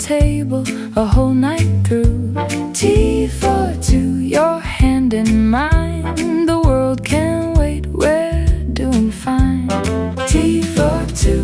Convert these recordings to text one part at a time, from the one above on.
table a whole night through. Tea for two, your hand in mine. The world can't wait, we're doing fine. Tea for two。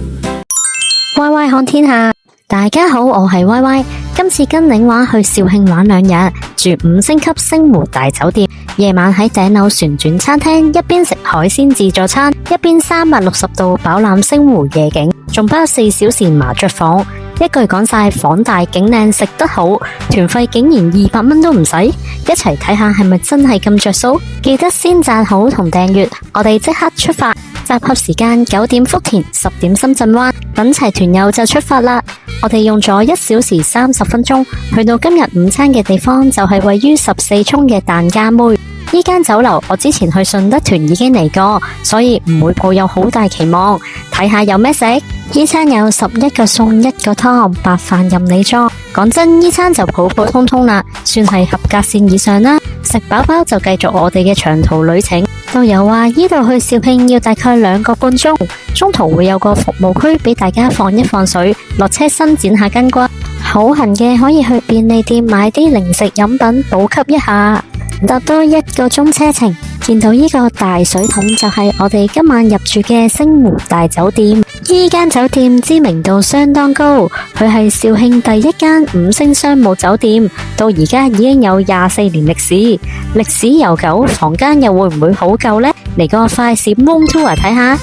Y Y 看天下，大家好，我係 Y Y。今次跟領話去肇慶玩2日，住5星級星湖大酒店。夜晚喺頂樓旋轉餐廳，一邊食海鮮自助餐，一邊360度飽覽星湖夜景，仲包4小時麻雀房。一句講晒，房大景靚食得好，團費竟然200蚊都唔使，一齊睇下係咪真係咁着數？記得先讚好同訂閱，我哋即刻出發。集合時間9點福田，10點深圳灣，等齊團友就出發啦。我哋用咗1小時30分鐘，去到今日午餐嘅地方就係位於14涌嘅蛋家妹。呢間酒樓我之前去順德團已經嚟過，所以唔會抱有好大期望。睇下有咩食？呢餐有11個餸1個湯，白飯任你裝。講真，呢餐就普普通通啦，算係合格線以上啦。食飽飽就繼續我哋嘅長途旅程。導遊話呢度去肇慶要大概2個半鐘，中途會有個服務區俾大家放一放水，落車伸展下筋骨。好痕嘅可以去便利店買啲零食飲品補給一下。搭多1個鐘車程，見到呢個大水桶就係我哋今晚入住嘅星湖大酒店。呢間酒店知名度相當高，佢係肇慶第一間5星商務酒店，到而家已經有24年歷史。歷史悠久，房間又會唔會好舊呢？嚟個快閃 room tour 睇下。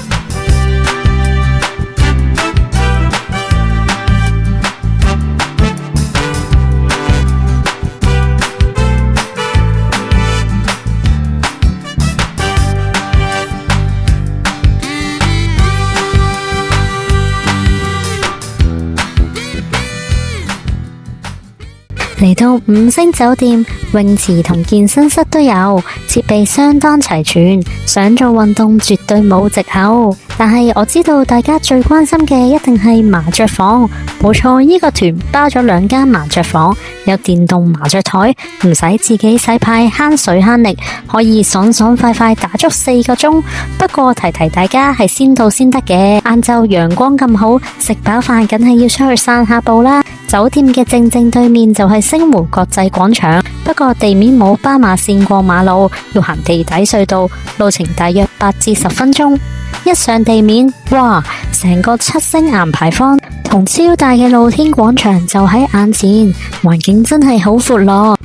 嚟到5星酒店，泳池同健身室都有，設備相當齊全，想做運動絕對冇藉口。但係我知道大家最關心嘅一定係麻雀房，冇錯，呢個團包咗2間麻雀房，有電動麻雀台，唔使自己洗牌，慳水慳力，可以爽爽快快打足4個鐘。不過提提大家係先到先得嘅，晏晝陽光咁好，食飽飯梗係要出去散下步啦。酒店嘅正對面就係星湖國際廣場，不過地面冇斑馬線過馬路，要行地底隧道，路程大約8至10分鐘。一上地面，哇！成個7星岩牌坊同超大嘅露天廣場就喺眼前，環境真係好闊咯。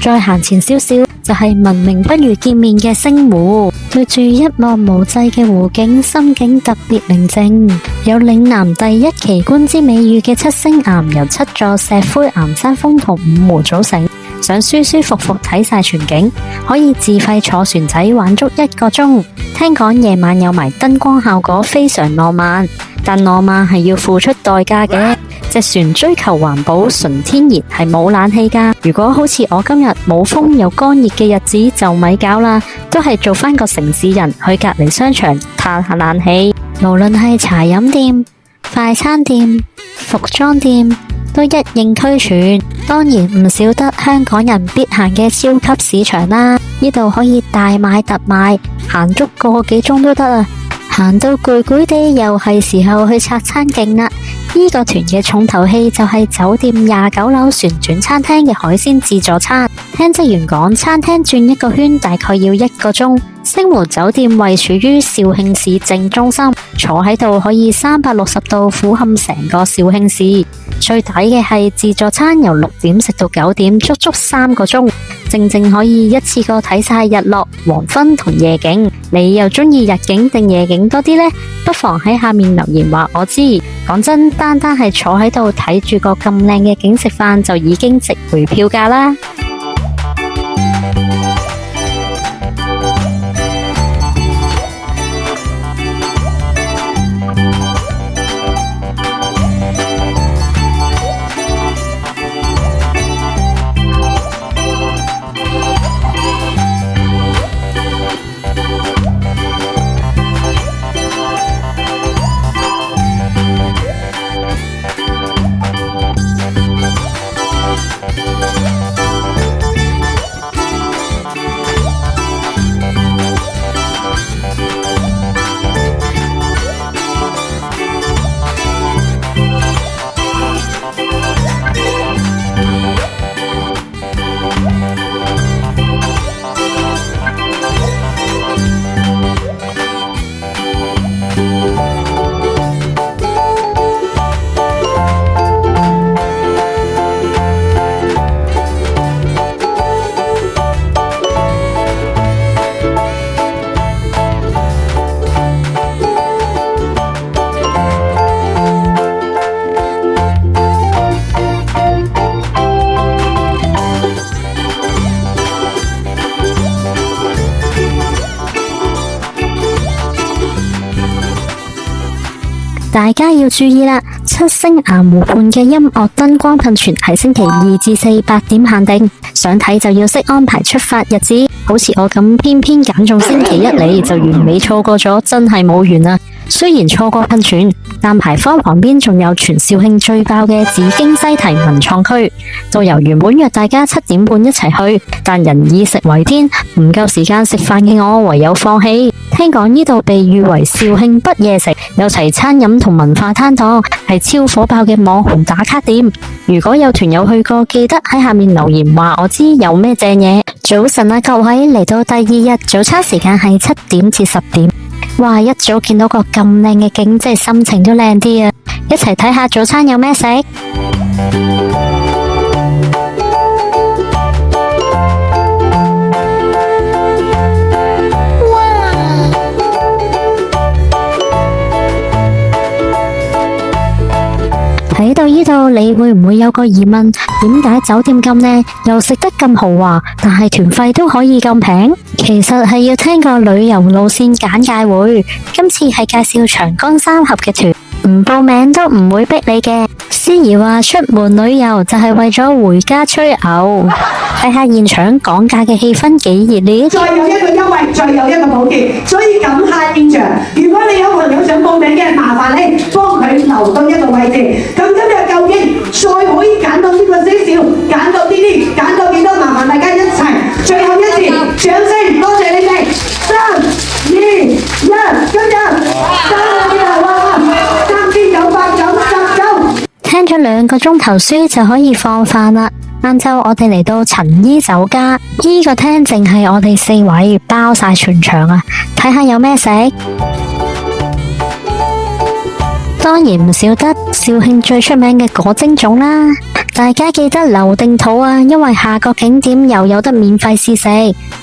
再行前少少就係聞名不如見面嘅星湖，對住一望無際嘅湖景，心境特別寧靜。有嶺南第一奇觀之美譽嘅7星岩，由7座石灰岩山峰同5湖組成。想舒舒服服睇晒全景，可以自費坐船仔玩足1個鐘。聽講夜晚有埋燈光效果，非常浪漫。但浪漫係要付出代價嘅，隻船追求環保純天然，係冇冷氣㗎。如果好似我今日冇風又乾熱嘅日子，就咪搞啦，都係做返個城市人，去隔離商場嘆下冷氣。無論係茶飲店、快餐店、服裝店，都一應俱全。當然唔少得香港人必行嘅超級市場啦，呢度可以大買特買，行足個幾鐘都得啊！行到攰攰地，又係時候去拆餐勁啦。呢個團嘅重頭戲就係酒店29樓旋轉餐廳嘅海鮮自助餐。聽職員講，餐廳轉1個圈大概要1個鐘。星湖酒店位處於肇慶市正中心，坐喺度可以360度俯瞰成個肇慶市。最抵嘅係自助餐由6點食到9點，足足3個鐘，正可以一次過睇晒日落、黃昏同夜景。你又中意日景定夜景多啲呢？不妨喺下面留言話我知。講真，單係坐喺度睇住個咁靚嘅景食飯，就已經值回票價啦。大家要注意啦，七星岩湖畔嘅音樂燈光噴泉係星期2至4 8點限定，想睇就要識安排出發日子。好似我咁偏偏揀中星期1嚟，就完美錯過咗，真係冇緣啊！雖然錯過噴泉，但牌坊旁邊仲有全肇慶最爆嘅紫荊西堤文創區。導遊原本約大家7點半一齊去，但人以食為天，唔夠時間食飯嘅我唯有放棄。聽講呢度被譽為肇慶不夜城，有齊餐飲同文化攤檔，係超火爆嘅網紅打卡點。如果有團友去過，記得喺下面留言話我知有咩正嘢。早晨啊，各位，嚟到第2日，早餐時間係7點至10點。哇！一早見到個咁靚嘅景，即係心情都靚啲啊！一齊睇下早餐有咩食。睇到呢度，你會唔會有個疑問？點解酒店咁靚，又食得咁豪華，但係團費都可以咁平？其實係要聽個旅遊路線簡介會。今次係介紹長江三峽嘅團，唔報名都唔會逼你嘅。司儀話出門旅遊就係為咗回家吹牛。睇下現場講價嘅氣氛幾熱烈。再有一個優惠，再有一個補貼，所以感謝現場。如果你有朋友想報名嘅，麻煩你幫佢留多一個位置。咁今日究竟再可以揀到呢個些少，揀到呢啲，揀到幾多？麻煩大家一齊，最後一次掌聲，多謝你哋。3、2、1，今日3999。聽咗2個鐘頭書就可以放飯啦。晏晝我哋嚟到陳姨酒家，呢個廳淨係我哋4位，包晒全場啊！睇下有咩食。當然唔少得肇慶最出名嘅果蒸粽啦，大家記得留定肚啊，因為下個景點又有得免費試食。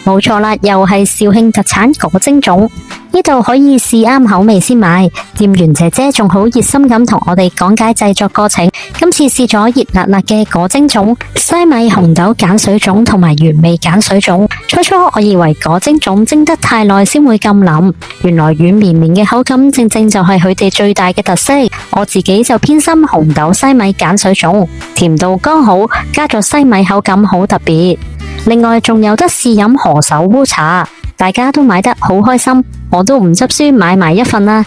冇錯啦，又係肇慶特產果蒸粽，呢度可以試啱口味先買。店員姐姐仲好熱心咁同我哋講解製作過程。今次試咗熱辣辣嘅果蒸粽、西米紅豆鹼水粽同埋原味鹼水粽。初初我以為果蒸粽蒸得太耐先會咁腍，原來軟綿綿嘅口感正正就係佢哋最大嘅特色。我自己就偏心紅豆西米鹼水粽，甜度剛好，加咗西米口感好特別。另外仲有得試飲何首烏茶，大家都買得好開心，我都唔執輸買埋一份啦。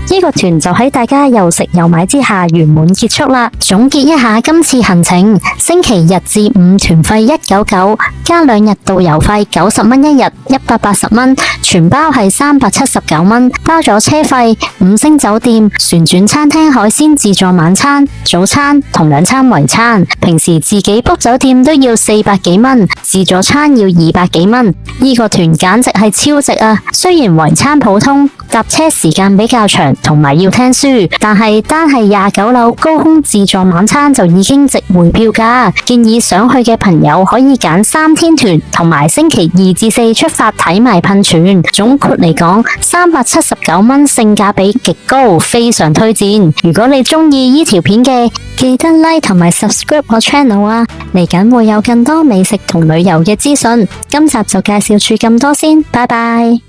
呢個團就喺大家又食又買之下圓滿結束啦。總結一下今次行程：星期日至5團費199，加2日導遊費90蚊一日，180蚊，全包係379蚊，包咗車費、5星酒店、旋轉餐廳海鮮自助晚餐、早餐同2餐圍餐。平時自己 book 酒店都要400幾蚊，自助餐要200幾蚊。呢個團簡直係超值啊！雖然圍餐普通，搭車時間比較長，同埋要聽書，但係單係29樓高空自助晚餐就已經值回票價。建議想去嘅朋友可以揀3天團，同埋星期2至4出發睇埋噴泉。總括嚟講，379蚊性價比極高，非常推薦。如果你中意呢條片嘅，記得 like 同埋 subscribe 我 channel 啊！嚟緊會有更多美食同旅遊嘅資訊。今集就介紹住咁多先，拜拜。